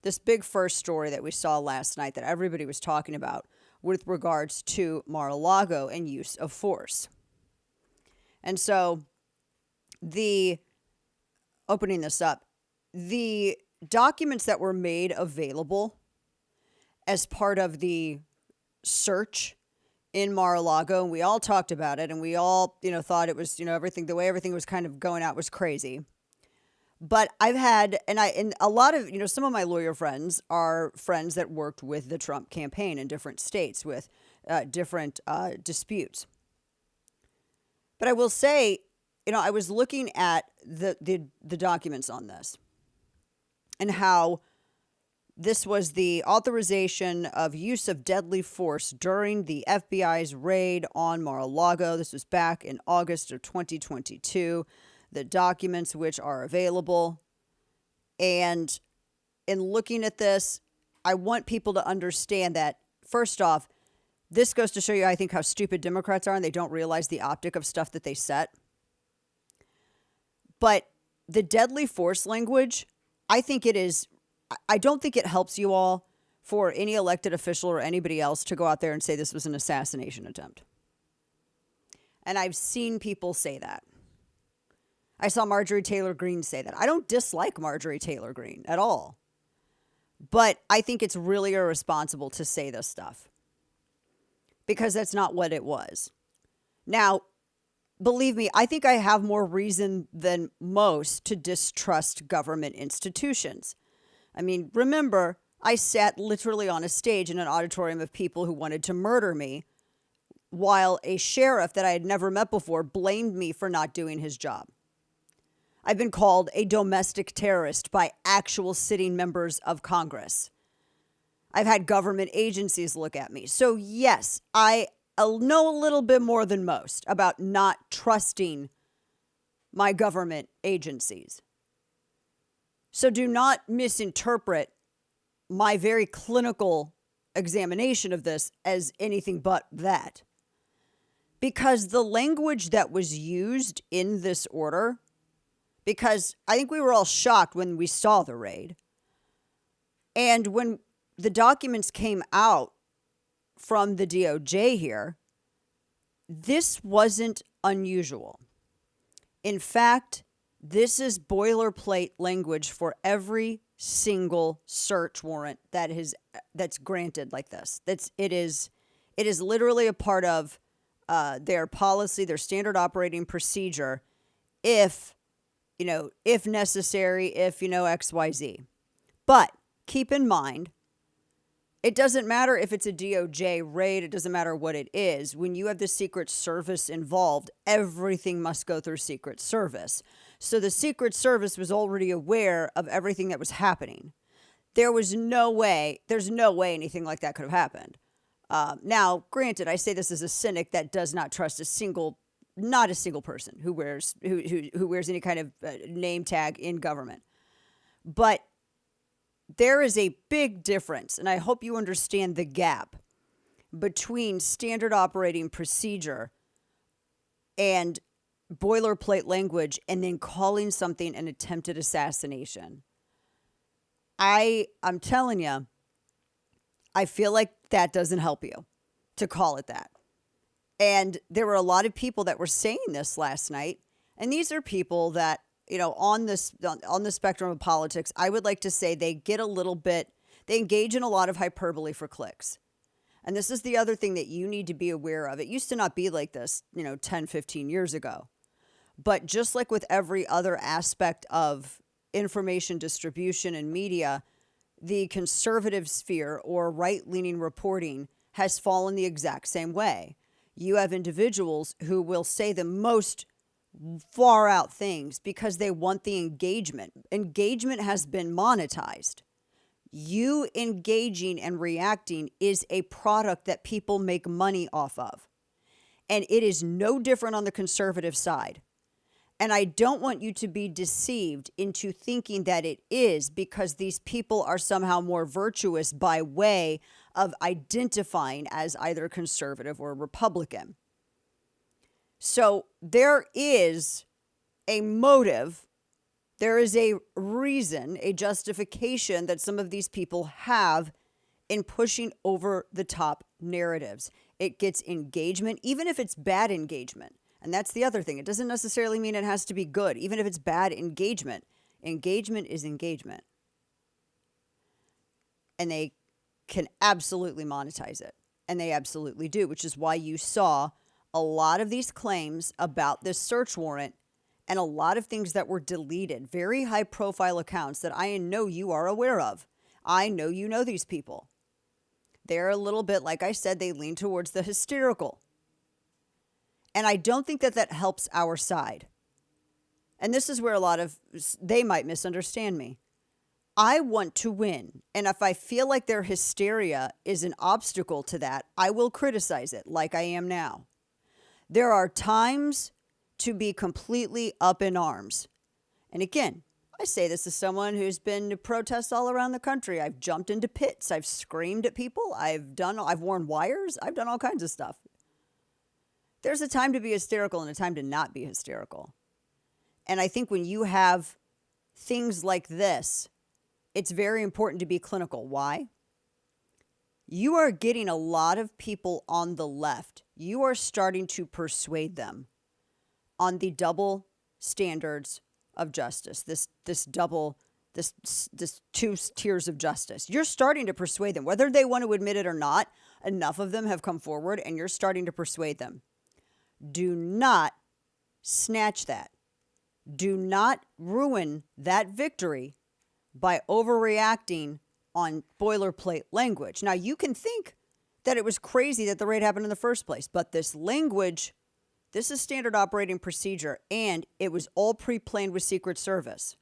this big first story that we saw last night that everybody was talking about with regards to Mar-a-Lago and use of force. And so the opening this up, the documents that were made available as part of the search in Mar-a-Lago, and we all talked about it, and we all, thought it was, everything, the way everything was kind of going out was crazy. But I've had, and a lot of, some of my lawyer friends are friends that worked with the Trump campaign in different states with different disputes. But I will say, I was looking at the documents on this and how this was the authorization of use of deadly force during the FBI's raid on Mar-a-Lago. This was back in August of 2022. The documents which are available. And in looking at this, I want people to understand that, first off, this goes to show you, I think, how stupid Democrats are, and they don't realize the optic of stuff that they set. But the deadly force language, I don't think it helps you all for any elected official or anybody else to go out there and say this was an assassination attempt. And I've seen people say that. I saw Marjorie Taylor Greene say that. I don't dislike Marjorie Taylor Greene at all. But I think it's really irresponsible to say this stuff. Because that's not what it was. Now, believe me, I think I have more reason than most to distrust government institutions. I mean, remember, I sat literally on a stage in an auditorium of people who wanted to murder me while a sheriff that I had never met before blamed me for not doing his job. I've been called a domestic terrorist by actual sitting members of Congress. I've had government agencies look at me. So yes, I know a little bit more than most about not trusting my government agencies. So do not misinterpret my very clinical examination of this as anything but that. Because the language that was used in this order, because I think we were all shocked when we saw the raid. And when the documents came out from the DOJ here, this wasn't unusual. In fact, this is boilerplate language for every single search warrant that's granted like this. It is literally a part of their policy, their standard operating procedure, if necessary, if XYZ. But keep in mind, it doesn't matter if it's a DOJ raid. It doesn't matter what it is. When you have the Secret Service involved, everything must go through Secret Service. So the Secret Service was already aware of everything that was happening. There's no way anything like that could have happened. Now, granted, I say this as a cynic that does not trust not a single person who wears any kind of name tag in government. But there is a big difference, and I hope you understand the gap between standard operating procedure and boilerplate language and then calling something an attempted assassination. I'm telling you, I feel like that doesn't help you to call it that. And there were a lot of people that were saying this last night, and these are people that, on the spectrum of politics, I would like to say they engage in a lot of hyperbole for clicks. And this is the other thing that you need to be aware of. It used to not be like this, 10, 15 years ago. But just like with every other aspect of information distribution and media, the conservative sphere or right-leaning reporting has fallen the exact same way. You have individuals who will say the most far out things because they want the engagement. Engagement has been monetized. You engaging and reacting is a product that people make money off of. And it is no different on the conservative side. And I don't want you to be deceived into thinking that it is because these people are somehow more virtuous by way of identifying as either conservative or Republican. So there is a motive There is a reason, a justification that some of these people have in pushing over the top narratives. It gets engagement, even if it's bad engagement. And that's the other thing. It doesn't necessarily mean it has to be good, even if it's bad engagement. Engagement is engagement. And they can absolutely monetize it. And they absolutely do, which is why you saw a lot of these claims about this search warrant and a lot of things that were deleted. Very high profile accounts that I know you are aware of. I know you know these people. They're a little bit, like I said, they lean towards the hysterical. And I don't think that that helps our side. And this is where a lot of, they might misunderstand me. I want to win. And if I feel like their hysteria is an obstacle to that, I will criticize it like I am now. There are times to be completely up in arms. And again, I say this as someone who's been to protests all around the country. I've jumped into pits. I've screamed at people. I've worn wires. I've done all kinds of stuff. There's a time to be hysterical and a time to not be hysterical. And I think when you have things like this, it's very important to be clinical. Why? You are getting a lot of people on the left. You are starting to persuade them on the double standards of justice, this two tiers of justice. You're starting to persuade them, whether they want to admit it or not. Enough of them have come forward and you're starting to persuade them. Do not snatch that. Do not ruin that victory by overreacting on boilerplate language. Now, you can think that it was crazy that the raid happened in the first place, but this language, this is standard operating procedure, and it was all pre-planned with Secret Service.